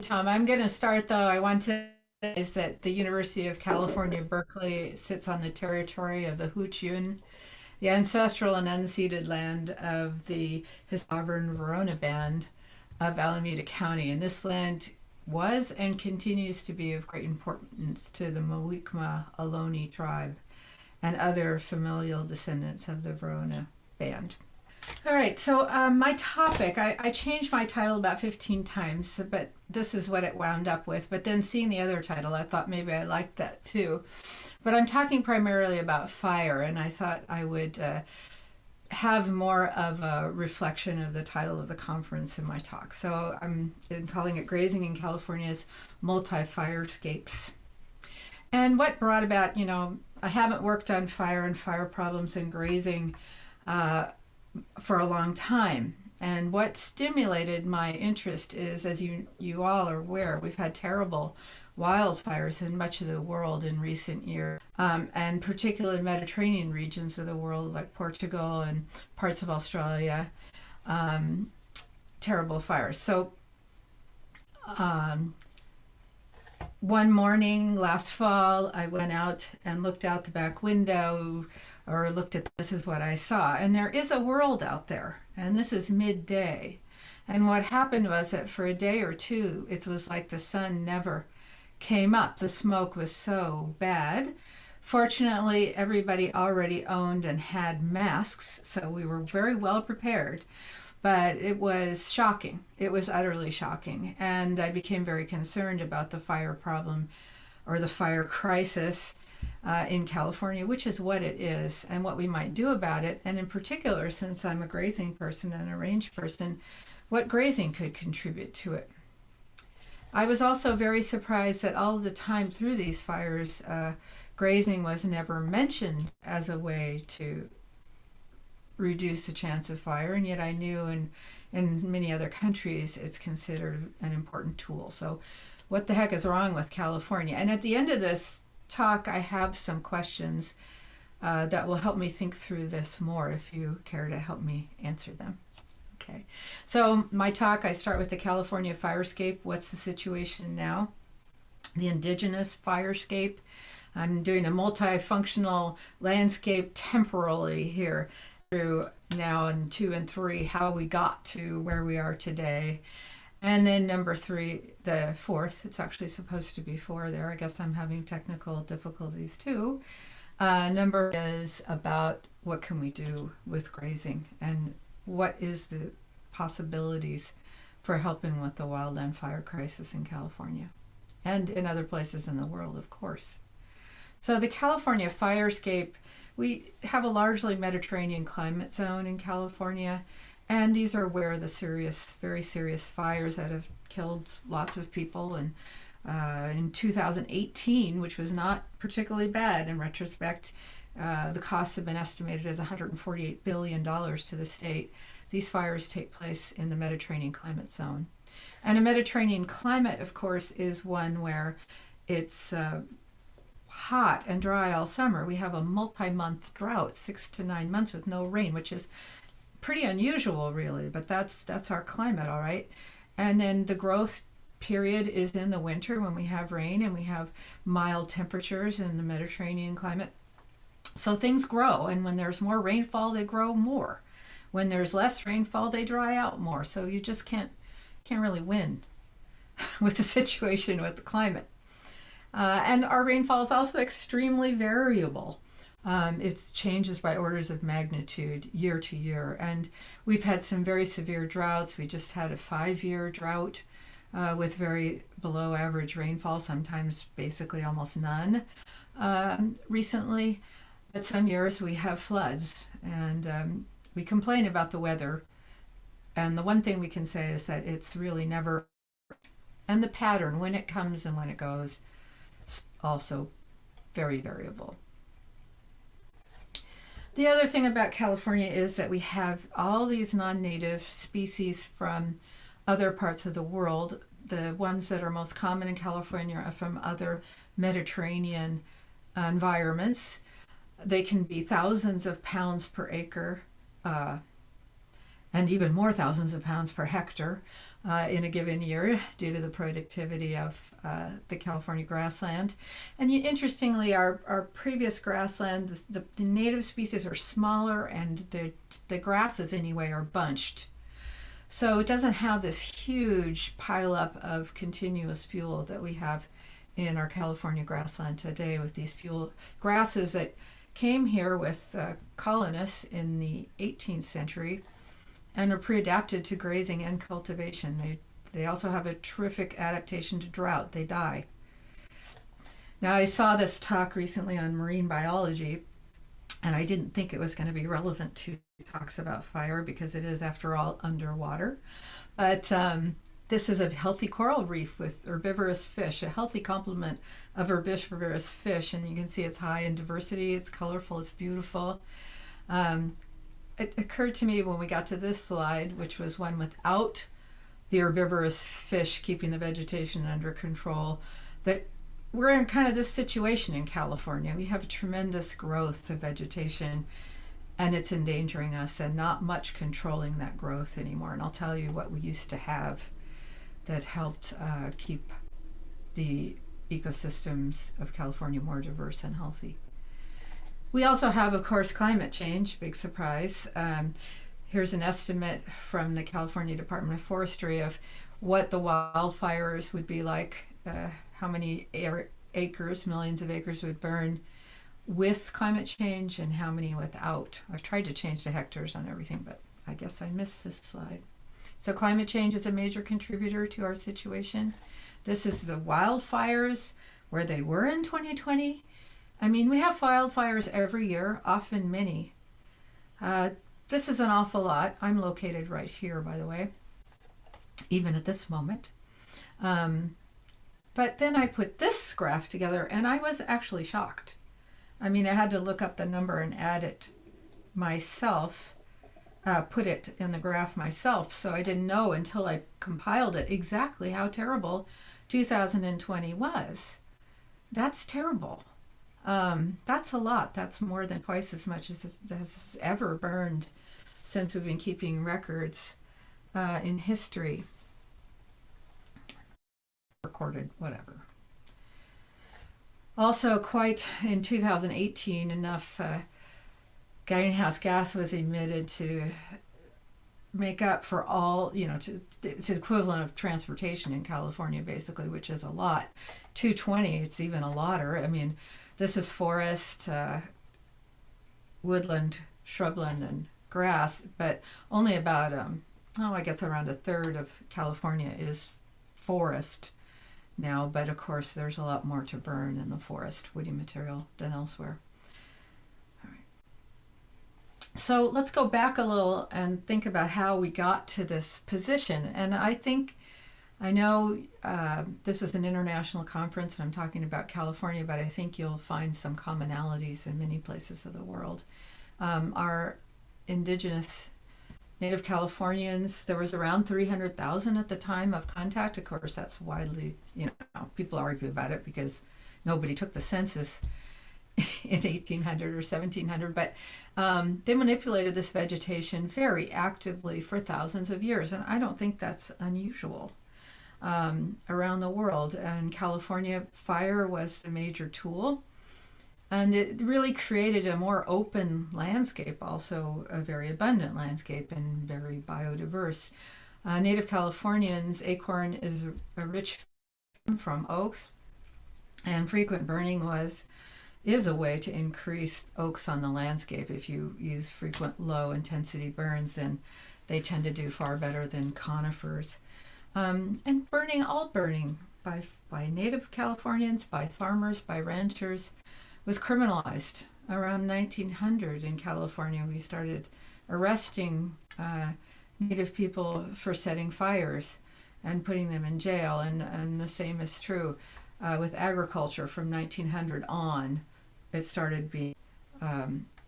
Tom, I'm going to start though. I want to is that the University of California, Berkeley sits on the territory of the Huchun, the ancestral and unceded land of the sovereign Verona Band of Alameda County. And this land was and continues to be of great importance to the Muwekma Ohlone tribe and other familial descendants of the Verona Band. All right, so my topic, I changed my title about 15 times, but this is what it wound up with. But then seeing the other title, I thought maybe I liked that too. But I'm talking primarily about fire, and I thought I would have more of a reflection of the title of the conference in my talk. So I'm calling it Grazing in California's Multi-Scapes. And what brought about, I haven't worked on fire and fire problems and grazing for a long time. And what stimulated my interest is, as you all are aware, we've had terrible wildfires in much of the world in recent years, and particularly Mediterranean regions of the world like Portugal and parts of Australia, terrible fires. So one morning last fall, I went out and looked out the back window, or looked at this is what I saw. And there is a world out there, and this is midday. And what happened was that for a day or two, it was like the sun never came up. The smoke was so bad. Fortunately, everybody already owned and had masks, so we were very well prepared. But it was shocking. It was utterly shocking. And I became very concerned about the fire problem or the fire crisis in California, which is what it is, and what we might do about it. And in particular, since I'm a grazing person and a range person, what grazing could contribute to it. I was also very surprised that all the time through these fires, grazing was never mentioned as a way to reduce the chance of fire, and yet I knew in many other countries it's considered an important tool. So what the heck is wrong with California? And at the end of this talk, I have some questions that will help me think through this more if you care to help me answer them. Okay, so my talk, I start with the California firescape. What's the situation now? The indigenous firescape. I'm doing a multifunctional landscape temporally here through now in 2 and 3, how we got to where we are today. And then number 3, the 4th, it's actually supposed to be 4 there. I guess I'm having technical difficulties too. Number is about what can we do with grazing and what is the possibilities for helping with the wildland fire crisis in California and in other places in the world, of course. So the California firescape, we have a largely Mediterranean climate zone in California, and these are where the very serious fires that have killed lots of people. And in 2018, which was not particularly bad in retrospect, the costs have been estimated as $148 billion to the state. These fires take place in the Mediterranean climate zone. And a Mediterranean climate, of course, is one where it's hot and dry all summer. We have a multi-month drought, 6 to 9 months with no rain, which is pretty unusual, really, but that's our climate, all right. And then the growth period is in the winter when we have rain and we have mild temperatures in the Mediterranean climate. So things grow, and when there's more rainfall, they grow more. When there's less rainfall, they dry out more. So you just can't really win with the situation with the climate. And our rainfall is also extremely variable. It changes by orders of magnitude year to year. And we've had some very severe droughts. We just had a 5-year drought with very below average rainfall, sometimes basically almost none recently. But some years we have floods, and we complain about the weather. And the one thing we can say is that it's really never, and the pattern when it comes and when it goes, also very variable. The other thing about California is that we have all these non-native species from other parts of the world. The ones that are most common in California are from other Mediterranean environments. They can be thousands of pounds per acre and even more thousands of pounds per hectare in a given year due to the productivity of the California grassland. And interestingly, our previous grassland, the native species are smaller, and the grasses anyway are bunched. So it doesn't have this huge pileup of continuous fuel that we have in our California grassland today with these fuel grasses that came here with colonists in the 18th century and are pre-adapted to grazing and cultivation. They also have a terrific adaptation to drought. They die. Now, I saw this talk recently on marine biology, and I didn't think it was going to be relevant to talks about fire because it is, after all, underwater. But this is a healthy coral reef with herbivorous fish, a healthy complement of herbivorous fish, and you can see it's high in diversity, it's colorful, it's beautiful. It occurred to me when we got to this slide, which was one without the herbivorous fish keeping the vegetation under control, that we're in kind of this situation in California. We have tremendous growth of vegetation, and it's endangering us, and not much controlling that growth anymore. And I'll tell you what we used to have that helped keep the ecosystems of California more diverse and healthy. We also have, of course, climate change, big surprise. Here's an estimate from the California Department of Forestry of what the wildfires would be like, how many acres, millions of acres would burn with climate change and how many without. I've tried to change the hectares on everything, but I guess I missed this slide. So climate change is a major contributor to our situation. This is the wildfires where they were in 2020. I mean, we have wildfires every year, often many. This is an awful lot. I'm located right here, by the way, even at this moment. But then I put this graph together, and I was actually shocked. I mean, I had to look up the number and add it myself, put it in the graph myself, so I didn't know until I compiled it exactly how terrible 2020 was. That's terrible. That's a lot. That's more than twice as much as has ever burned since we've been keeping records in history. Recorded, whatever. Also, quite in 2018, enough greenhouse gas was emitted to make up for all, it's equivalent of transportation in California, basically, which is a lot. 220, it's even a lotter. I mean, this is forest, woodland, shrubland, and grass, but only about, I guess around a third of California is forest now, but of course there's a lot more to burn in the forest, woody material, than elsewhere. All right. So let's go back a little and think about how we got to this position. And I know this is an international conference and I'm talking about California, but I think you'll find some commonalities in many places of the world. Our indigenous Native Californians, there was around 300,000 at the time of contact. Of course, that's widely, people argue about it because nobody took the census in 1800 or 1700, but they manipulated this vegetation very actively for thousands of years, and I don't think that's unusual around the world. And California, fire was the major tool. And it really created a more open landscape, also a very abundant landscape and very biodiverse. Native Californians, acorn is a rich from oaks, and frequent burning is a way to increase oaks on the landscape. If you use frequent low intensity burns, then they tend to do far better than conifers. And all burning by Native Californians, by farmers, by ranchers, was criminalized. Around 1900 in California, we started arresting Native people for setting fires and putting them in jail, and the same is true with agriculture. From 1900 on, it started being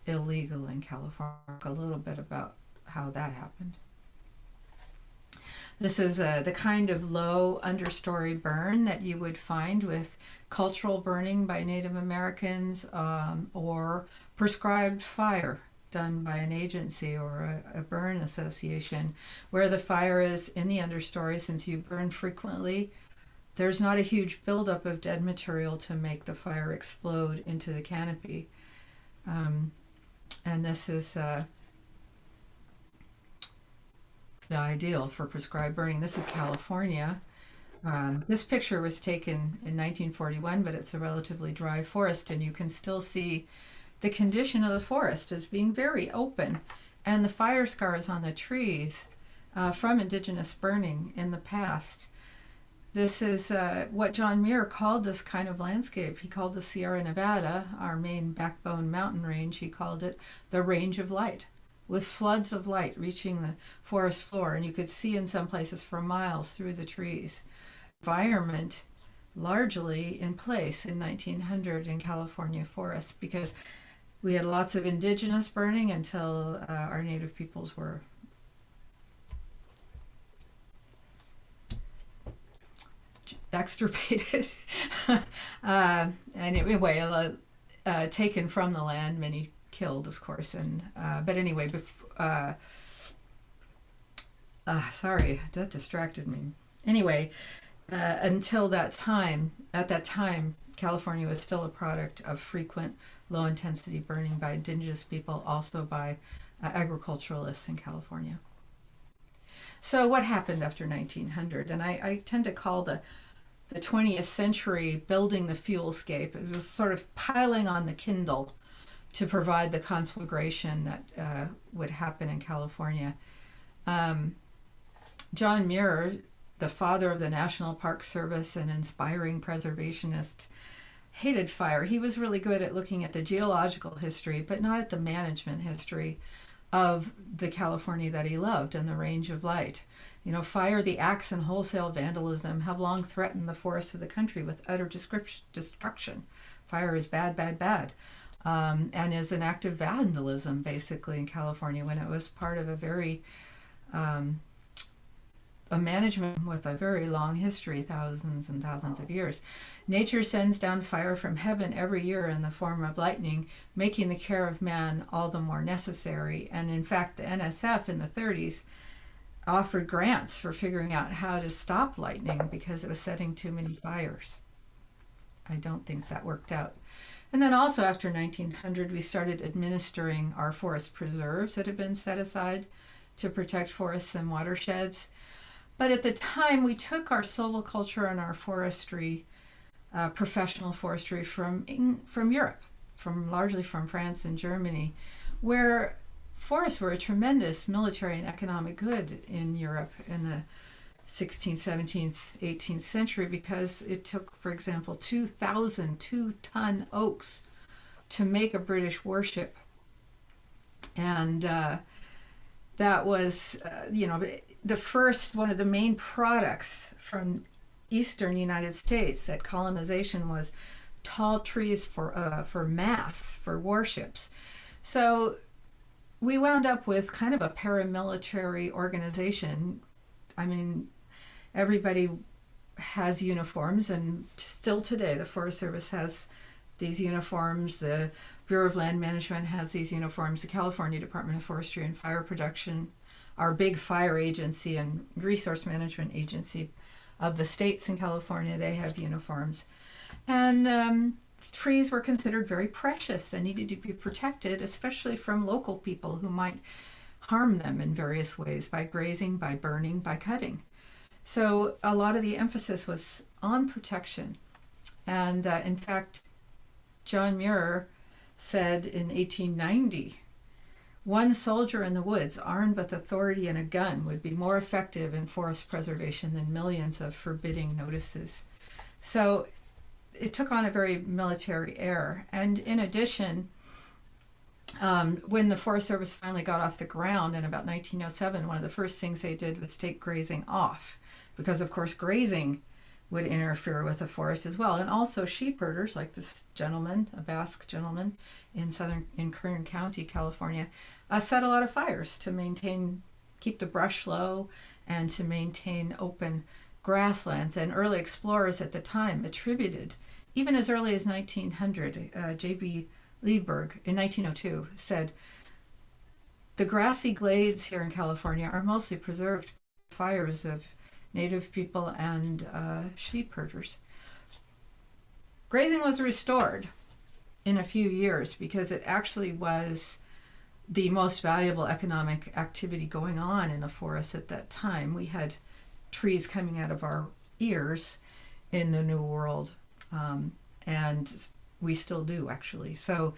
illegal in California. A little bit about how that happened. This is the kind of low understory burn that you would find with cultural burning by Native Americans or prescribed fire. done by an agency or a burn association. Where the fire is in the understory, since you burn frequently, there's not a huge buildup of dead material to make the fire explode into the canopy. And this is the ideal for prescribed burning. This is California. This picture was taken in 1941, but it's a relatively dry forest, and you can still see the condition of the forest as being very open, and the fire scars on the trees from indigenous burning in the past. This is what John Muir called this kind of landscape. He called the Sierra Nevada, our main backbone mountain range, he called it the range of light, with floods of light reaching the forest floor, and you could see in some places for miles through the trees. Environment largely in place in 1900 in California forests, because we had lots of indigenous burning until our native peoples were extirpated. And anyway, taken from the land, many killed, of course. And but anyway, sorry, that distracted me. Anyway, until that time, at that time, California was still a product of frequent low-intensity burning by indigenous people, also by agriculturalists in California. So what happened after 1900? And I tend to call the 20th century building the fuel-scape. It was sort of piling on the Kindle to provide the conflagration that would happen in California. John Muir, the father of the National Park Service and inspiring preservationist, hated fire. He was really good at looking at the geological history, but not at the management history of the California that he loved and the range of light. You know, fire, the axe, and wholesale vandalism have long threatened the forests of the country with utter destruction. Fire is bad, bad, bad, and is an act of vandalism, basically, in California, when it was part of a very a management with a very long history, thousands and thousands of years. Nature sends down fire from heaven every year in the form of lightning, making the care of man all the more necessary. And in fact, the NSF in the 30s offered grants for figuring out how to stop lightning because it was setting too many fires. I don't think that worked out. And then also after 1900, we started administering our forest preserves that had been set aside to protect forests and watersheds. But at the time, we took our silviculture and our forestry, professional forestry from Europe, largely from France and Germany, where forests were a tremendous military and economic good in Europe in the 16th, 17th, 18th century, because it took, for example, 2,000 2-ton oaks to make a British warship. And that was, the first, one of the main products from eastern United States at colonization was tall trees for masts, for warships. So we wound up with kind of a paramilitary organization. I mean, everybody has uniforms, and still today the Forest Service has these uniforms. The Bureau of Land Management has these uniforms. The California Department of Forestry and Fire Protection, our big fire agency and resource management agency of the states in California, they have uniforms. And trees were considered very precious and needed to be protected, especially from local people who might harm them in various ways by grazing, by burning, by cutting. So a lot of the emphasis was on protection. And in fact, John Muir said in 1890, one soldier in the woods armed with authority and a gun would be more effective in forest preservation than millions of forbidding notices. So it took on a very military air. And in addition, when the Forest Service finally got off the ground in about 1907, one of the first things they did was take grazing off, because of course grazing would interfere with the forest as well. And also sheep herders, like this gentleman, a Basque gentleman in Kern County, California, set a lot of fires to keep the brush low and to maintain open grasslands. And early explorers at the time attributed, even as early as 1900, J.B. Lieberg in 1902 said, The grassy glades here in California are mostly preserved fires of native people and sheep herders. Grazing was restored in a few years because it actually was the most valuable economic activity going on in the forest at that time. We had trees coming out of our ears in the New World, and we still do actually. So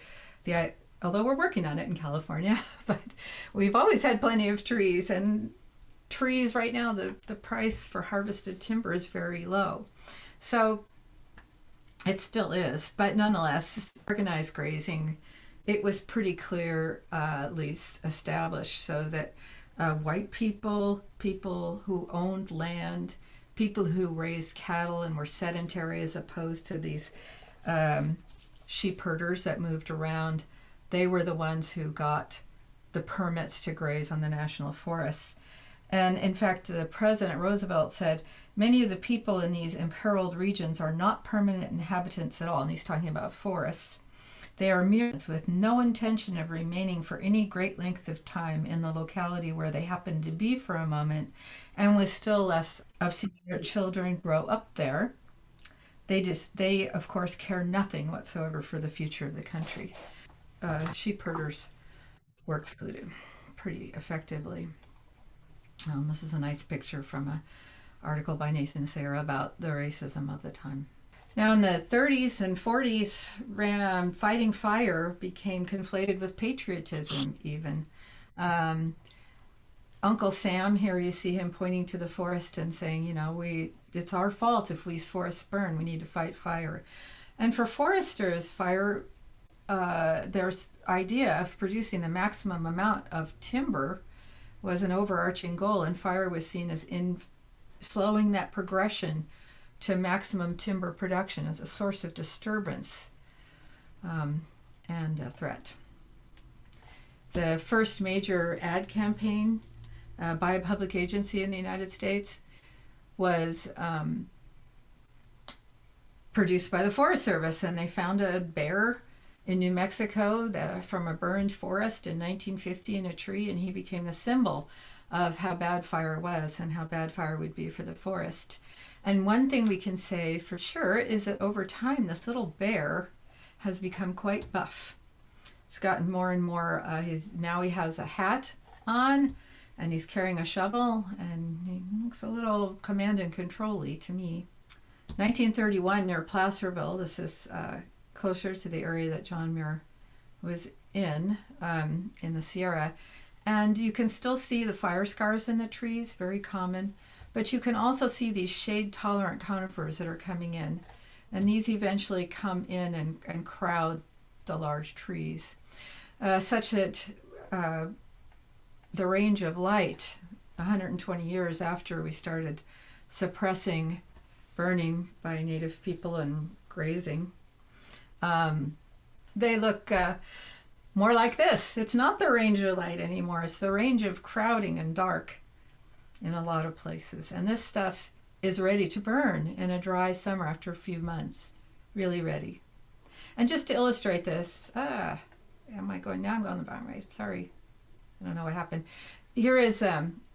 although we're working on it in California, but we've always had plenty of trees, and trees right now, the price for harvested timber is very low. So it still is, but nonetheless, organized grazing, it was pretty clear, at least established, so that white people, people who owned land, people who raised cattle and were sedentary as opposed to these sheep herders that moved around, they were the ones who got the permits to graze on the national forests. And in fact, the President Roosevelt said, many of the people in these imperiled regions are not permanent inhabitants at all. And he's talking about forests. They are mere with no intention of remaining for any great length of time in the locality where they happen to be for a moment, and with still less of seeing their children grow up there. They of course care nothing whatsoever for the future of the country. Sheep herders were excluded pretty effectively. This is a nice picture from an article by Nathan Sayre about the racism of the time. Now, in the 30s and 40s, fighting fire became conflated with patriotism even. Uncle Sam, here you see him pointing to the forest and saying, it's our fault if these forests burn, we need to fight fire. And for foresters, fire, their idea of producing the maximum amount of timber was an overarching goal, and fire was seen as in slowing that progression to maximum timber production as a source of disturbance and a threat. The first major ad campaign by a public agency in the United States was produced by the Forest Service, and they found a bear in New Mexico from a burned forest in 1950 in a tree, and he became the symbol of how bad fire was and how bad fire would be for the forest. And one thing we can say for sure is that over time, this little bear has become quite buff. It's gotten more and more, now he has a hat on, and he's carrying a shovel, and he looks a little command and control-y to me. 1931 near Placerville, this is closer to the area that John Muir was in the Sierra. And you can still see the fire scars in the trees, very common. But you can also see these shade-tolerant conifers that are coming in. And these eventually come in and crowd the large trees, such that the range of light, 120 years after we started suppressing burning by native people and grazing, they look more like this. It's not the range of light anymore. It's the range of crowding and dark in a lot of places. And this stuff is ready to burn in a dry summer after a few months. Really ready. And just to illustrate this, now I'm going the wrong way. Sorry. I don't know what happened. Here is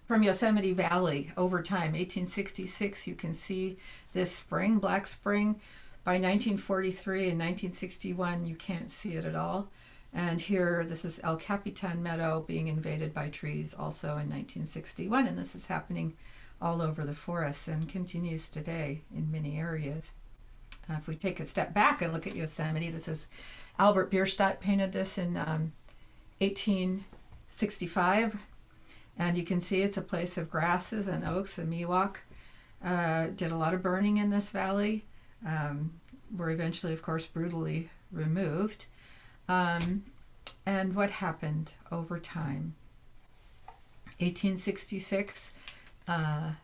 from Yosemite Valley over time, 1866. You can see this spring, black spring. By 1943 and 1961, you can't see it at all. And here, this is El Capitan Meadow being invaded by trees also in 1961, and this is happening all over the forests and continues today in many areas. If we take a step back and look at Yosemite, this is Albert Bierstadt painted this in 1865, and you can see it's a place of grasses and oaks. The Miwok did a lot of burning in this valley, were eventually, of course, brutally removed. And what happened over time? 1866,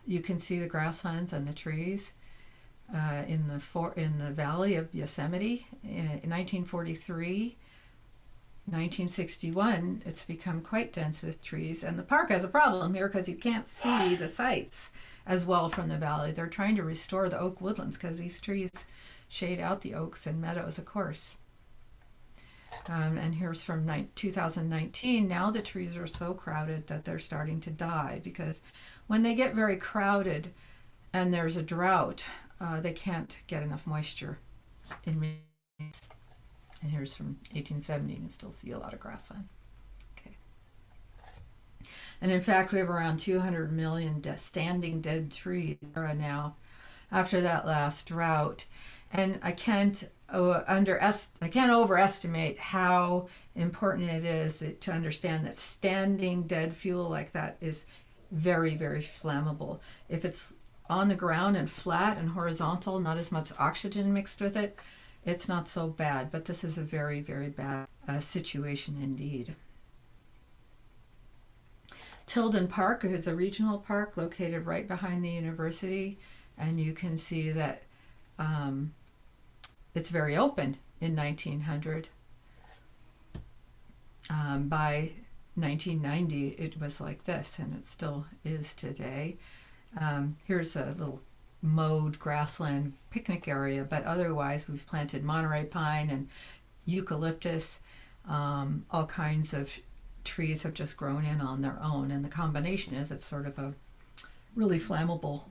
you can see the grasslands and the trees in the valley of Yosemite. In 1943, 1961, it's become quite dense with trees. And the park has a problem here because you can't see the sights as well from the valley. They're trying to restore the oak woodlands because these trees shade out the oaks and meadows, of course. And here's from 2019. Now the trees are so crowded that they're starting to die, because when they get very crowded and there's a drought, they can't get enough moisture in rains. And here's from 1870. You can still see a lot of grassland. Okay. And in fact, we have around 200 million standing dead trees now after that last drought. And I can't overestimate how important it is to understand that standing dead fuel like that is very, very flammable. If it's on the ground and flat and horizontal, not as much oxygen mixed with it, it's not so bad. But this is a very, very bad situation indeed. Tilden Park is a regional park located right behind the university, and you can see that it's very open in 1900. By 1990, it was like this, and it still is today. Here's a little mowed grassland picnic area, but otherwise we've planted Monterey pine and eucalyptus. All kinds of trees have just grown in on their own, and the combination is it's sort of a really flammable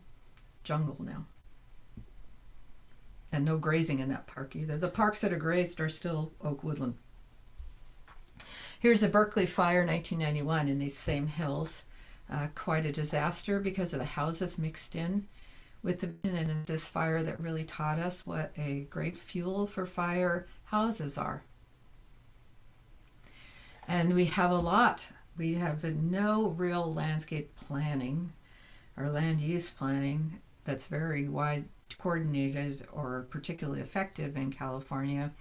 jungle now. And no grazing in that park either. The parks that are grazed are still oak woodland. Here's a Berkeley fire, 1991, in these same hills. Quite a disaster because of the houses mixed in with the, and this fire that really taught us what a great fuel for fire houses are. And we have a lot. We have no real landscape planning or land use planning that's very wide coordinated or particularly effective in California.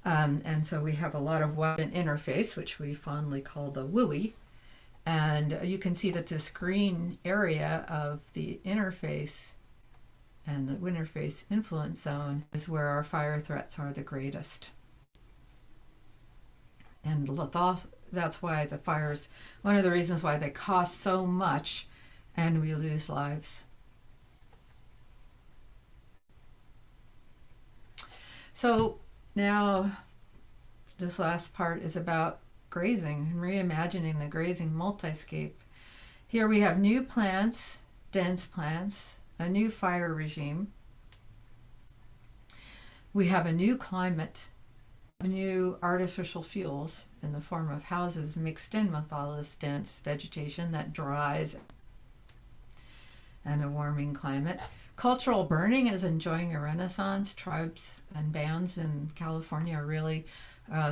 And so we have a lot of wetland interface, which we fondly call the WUI. And you can see that this green area of the interface and the interface influence zone is where our fire threats are the greatest. And that's why the fires, one of the reasons why they cost so much and we lose lives. So now this last part is about grazing and reimagining the grazing multi-scape. Here we have new plants, dense plants, a new fire regime. We have a new climate, new artificial fuels in the form of houses mixed in with all this dense vegetation that dries, and a warming climate. Cultural burning is enjoying a renaissance. Tribes and bands in California are really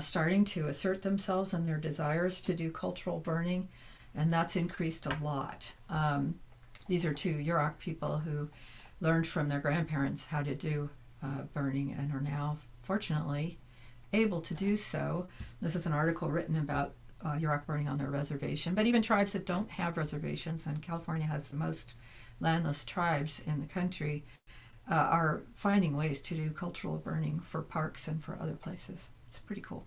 starting to assert themselves in their desires to do cultural burning, and that's increased a lot. These are two Yurok people who learned from their grandparents how to do burning and are now, fortunately, able to do so. This is an article written about Yurok burning on their reservation, but even tribes that don't have reservations, and California has the most landless tribes in the country, are finding ways to do cultural burning for parks and for other places. It's pretty cool.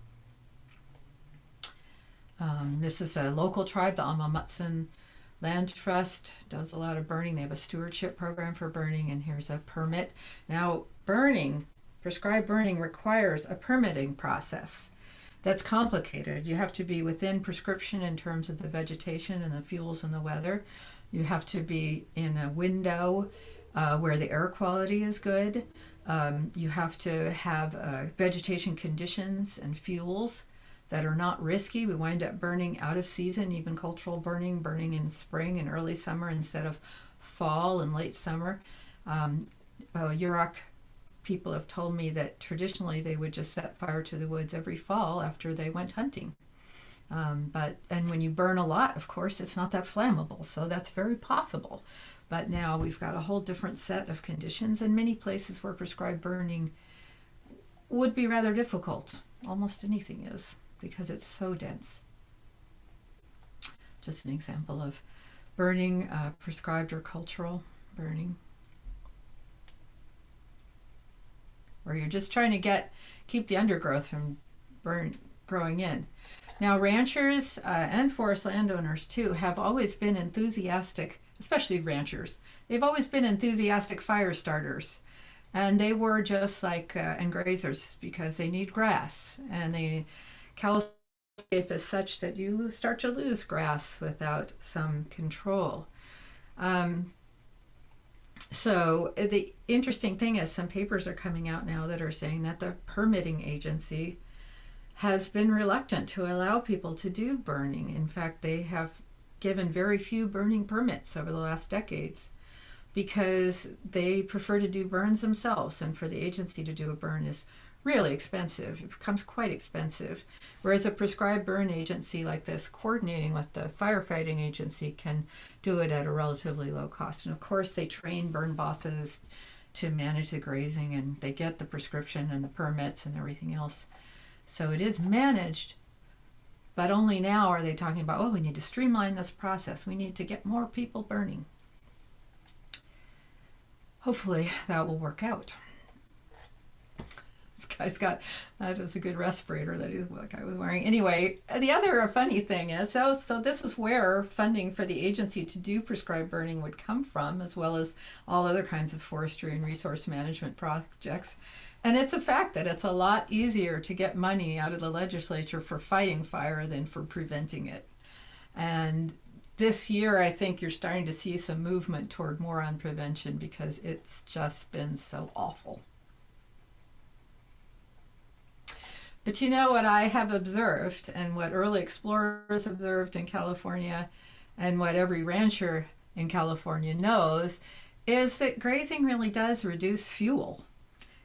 This is a local tribe, the Amamutsan Land Trust, does a lot of burning. They have a stewardship program for burning, and here's a permit. Now, burning, prescribed burning, requires a permitting process that's complicated. You have to be within prescription in terms of the vegetation and the fuels and the weather. You have to be in a window where the air quality is good. You have to have vegetation conditions and fuels that are not risky. We wind up burning out of season, even cultural burning in spring and early summer instead of fall and late summer. Yurok people have told me that traditionally they would just set fire to the woods every fall after they went hunting. And when you burn a lot, of course, it's not that flammable, so that's very possible. But now we've got a whole different set of conditions, and many places where prescribed burning would be rather difficult. Almost anything is, because it's so dense. Just an example of burning, prescribed or cultural burning, where you're just trying to keep the undergrowth from growing in. Now, ranchers and forest landowners, too, have always been enthusiastic, especially ranchers. They've always been enthusiastic fire starters. And they were just like and grazers because they need grass, and the California is such that you start to lose grass without some control. Um, so the interesting thing is some papers are coming out now that are saying that the permitting agency has been reluctant to allow people to do burning. In fact, they have given very few burning permits over the last decades because they prefer to do burns themselves, and for the agency to do a burn is really expensive. It becomes quite expensive. Whereas a prescribed burn agency like this, coordinating with the firefighting agency, can do it at a relatively low cost. And of course, they train burn bosses to manage the grazing, and they get the prescription and the permits and everything else. So it is managed, but only now are they talking about, oh, we need to streamline this process. We need to get more people burning. Hopefully that will work out. This guy's got, that is a good respirator that I was wearing. Anyway, the other funny thing is, so this is where funding for the agency to do prescribed burning would come from, as well as all other kinds of forestry and resource management projects. And it's a fact that it's a lot easier to get money out of the legislature for fighting fire than for preventing it. And this year, I think you're starting to see some movement toward more on prevention because it's just been so awful. But you know what I have observed, and what early explorers observed in California, and what every rancher in California knows, is that grazing really does reduce fuel.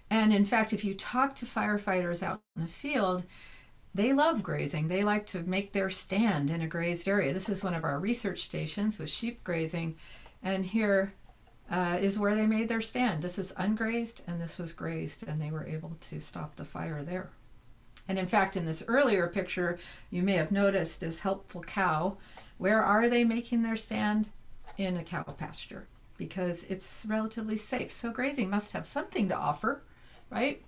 And in fact, if you talk to firefighters out in the field, they love grazing. They like to make their stand in a grazed area. This is one of our research stations with sheep grazing, and here is where they made their stand. This is ungrazed, and this was grazed, and they were able to stop the fire there. And in fact, in this earlier picture, you may have noticed this helpful cow. Where are they making their stand? In a cow pasture, because it's relatively safe. So grazing must have something to offer, right?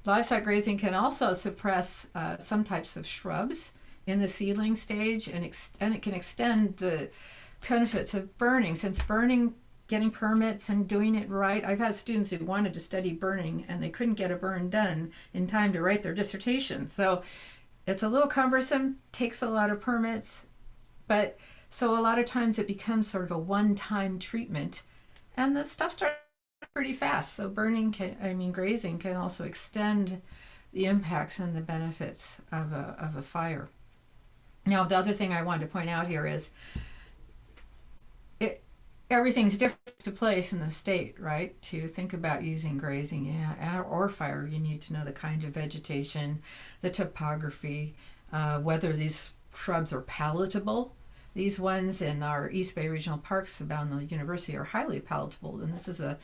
Livestock grazing can also suppress some types of shrubs in the seedling stage, and it can extend the benefits of burning. Since burning, getting permits and doing it right, I've had students who wanted to study burning and they couldn't get a burn done in time to write their dissertation. So it's a little cumbersome, takes a lot of permits, but so a lot of times it becomes sort of a one-time treatment, and the stuff starts pretty fast. So grazing can also extend the impacts and the benefits of a fire. Now, the other thing I wanted to point out here is everything's different to place in the state, right? To think about using grazing or fire, you need to know the kind of vegetation, the topography, whether these shrubs are palatable. These ones in our East Bay Regional Parks around the university are highly palatable, and this is a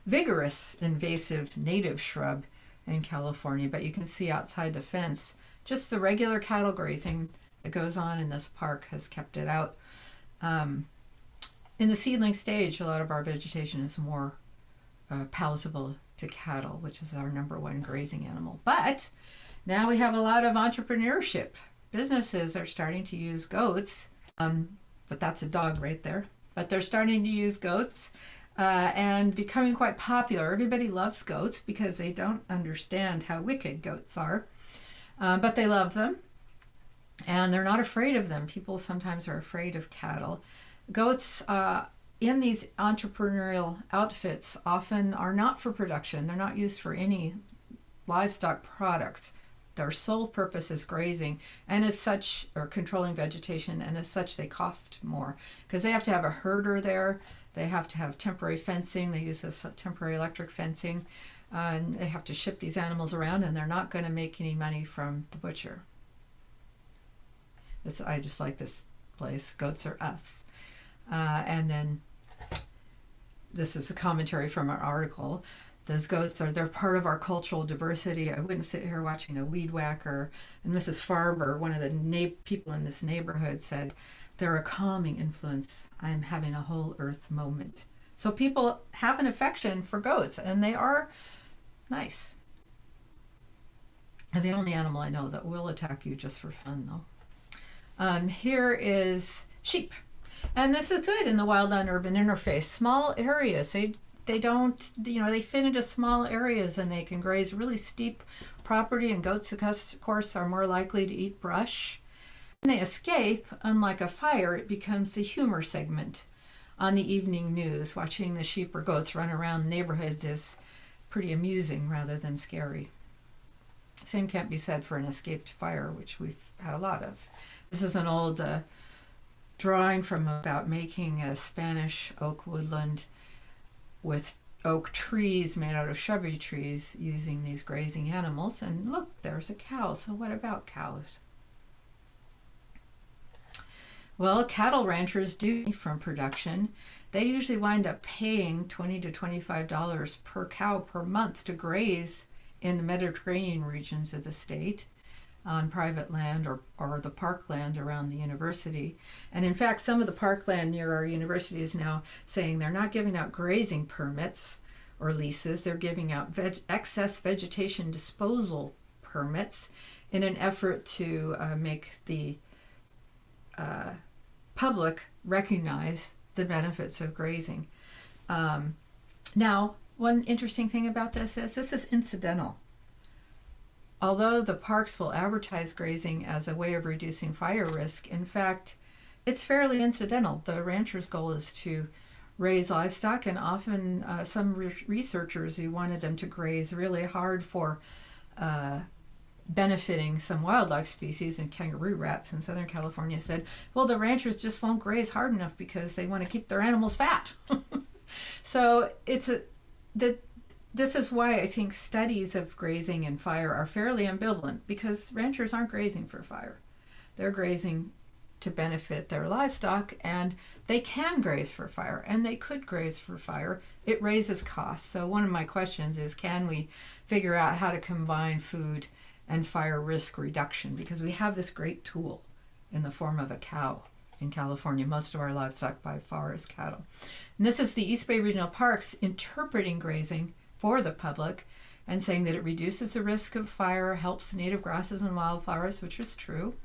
vigorous invasive native shrub in California, but you can see outside the fence just the regular cattle grazing that goes on in this park has kept it out. In the seedling stage, a lot of our vegetation is more palatable to cattle, which is our number one grazing animal. But now we have a lot of entrepreneurship. Businesses are starting to use goats, but that's a dog right there. But they're starting to use goats and becoming quite popular. Everybody loves goats because they don't understand how wicked goats are, but they love them, and they're not afraid of them. People sometimes are afraid of cattle. Goats in these entrepreneurial outfits often are not for production. They're not used for any livestock products. Their sole purpose is grazing, and as such, or controlling vegetation, and as such they cost more because they have to have a herder there. They have to have temporary fencing. They use this temporary electric fencing, and they have to ship these animals around, and they're not going to make any money from the butcher. I just like this place. Goats are us. And then this is a commentary from our article. Those goats they're part of our cultural diversity. I wouldn't sit here watching a weed whacker. And Mrs. Farber, one of the people in this neighborhood, said, they're a calming influence. I'm having a whole earth moment. So people have an affection for goats, and they are nice. They're the only animal I know that will attack you just for fun, though. Here is sheep. And this is good in the wildland-urban interface. Small areas, they don't, they fit into small areas and they can graze really steep property, and goats, of course, are more likely to eat brush. When they escape, unlike a fire, it becomes the humor segment on the evening news. Watching the sheep or goats run around neighborhoods is pretty amusing rather than scary. Same can't be said for an escaped fire, which we've had a lot of. This is an old drawing from about making a Spanish oak woodland with oak trees made out of shrubby trees using these grazing animals. And look, there's a cow. So what about cows? Well, cattle ranchers do from production. They usually wind up paying $20 to $25 per cow per month to graze in the Mediterranean regions of the state on private land or the parkland around the university. And in fact, some of the parkland near our university is now saying they're not giving out grazing permits or leases. They're giving out excess vegetation disposal permits in an effort to make the public recognize the benefits of grazing. Now, one interesting thing about this is incidental. Although the parks will advertise grazing as a way of reducing fire risk, in fact, it's fairly incidental. The rancher's goal is to raise livestock, and often some researchers who wanted them to graze really hard for benefiting some wildlife species, and kangaroo rats in Southern California said, well, the ranchers just won't graze hard enough because they want to keep their animals fat. So this is why I think studies of grazing and fire are fairly ambivalent, because ranchers aren't grazing for fire. They're grazing to benefit their livestock, and they can graze for fire, and they could graze for fire. It raises costs. So one of my questions is, can we figure out how to combine food and fire risk reduction? Because we have this great tool in the form of a cow in California. Most of our livestock by far is cattle. And this is the East Bay Regional Parks interpreting grazing for the public and saying that it reduces the risk of fire, helps native grasses and wildflowers, which is true.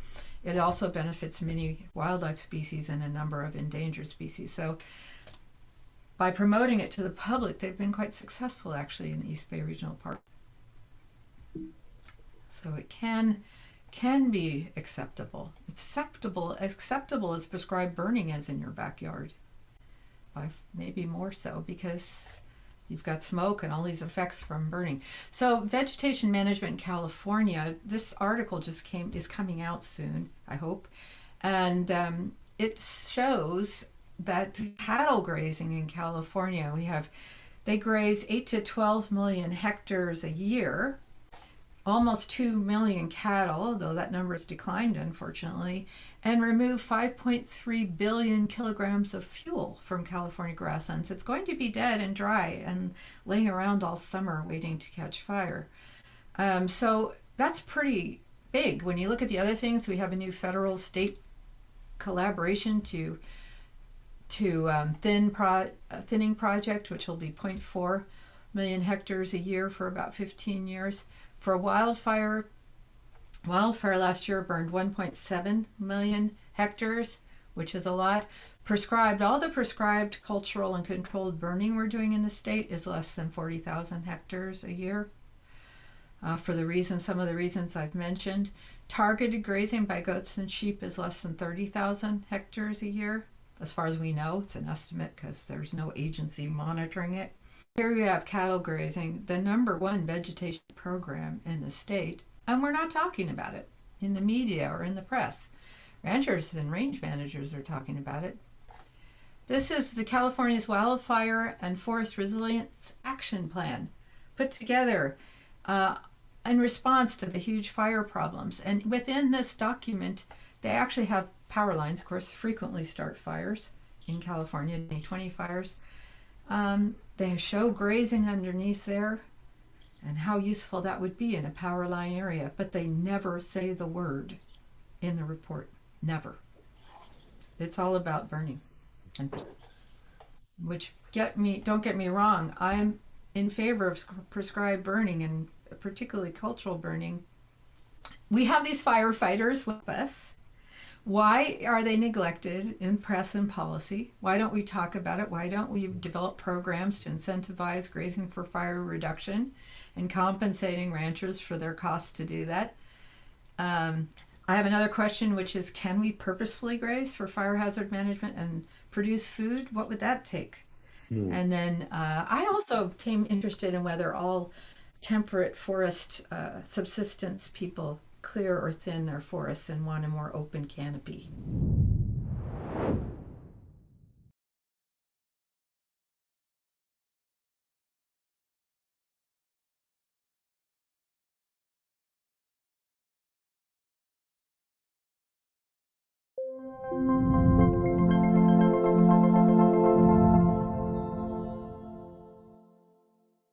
It also benefits many wildlife species and a number of endangered species. So by promoting it to the public, they've been quite successful actually in the East Bay Regional Park. So it can be acceptable. It's acceptable as prescribed burning is in your backyard. Maybe more so, because you've got smoke and all these effects from burning. So vegetation management in California, this article is coming out soon, I hope. And it shows that cattle grazing in California, they graze 8 to 12 million hectares a year, almost 2 million cattle, though that number has declined unfortunately, and remove 5.3 billion kilograms of fuel from California grasslands. It's going to be dead and dry and laying around all summer waiting to catch fire. So that's pretty big. When you look at the other things, we have a new federal state collaboration to thinning project, which will be 0.4 million hectares a year for about 15 years. For wildfire last year burned 1.7 million hectares, which is a lot. All the prescribed cultural and controlled burning we're doing in the state is less than 40,000 hectares a year. For some of the reasons I've mentioned. Targeted grazing by goats and sheep is less than 30,000 hectares a year. As far as we know, it's an estimate because there's no agency monitoring it. Here we have cattle grazing, the #1 vegetation program in the state, and we're not talking about it in the media or in the press. Ranchers and range managers are talking about it. This is the California's Wildfire and Forest Resilience Action Plan, put together in response to the huge fire problems. And within this document, they actually have power lines, of course, frequently start fires in California, 2020 fires. They show grazing underneath there and how useful that would be in a power line area, but they never say the word in the report. Never. It's all about burning. Don't get me wrong, I'm in favor of prescribed burning, and particularly cultural burning. We have these firefighters with us. Why are they neglected in press and policy? Why don't we talk about it? Why don't we develop programs to incentivize grazing for fire reduction and compensating ranchers for their costs to do that? I have another question, which is, can we purposefully graze for fire hazard management and produce food? What would that take? And then I also became interested in whether all temperate forest subsistence people clear or thin their forests and want a more open canopy.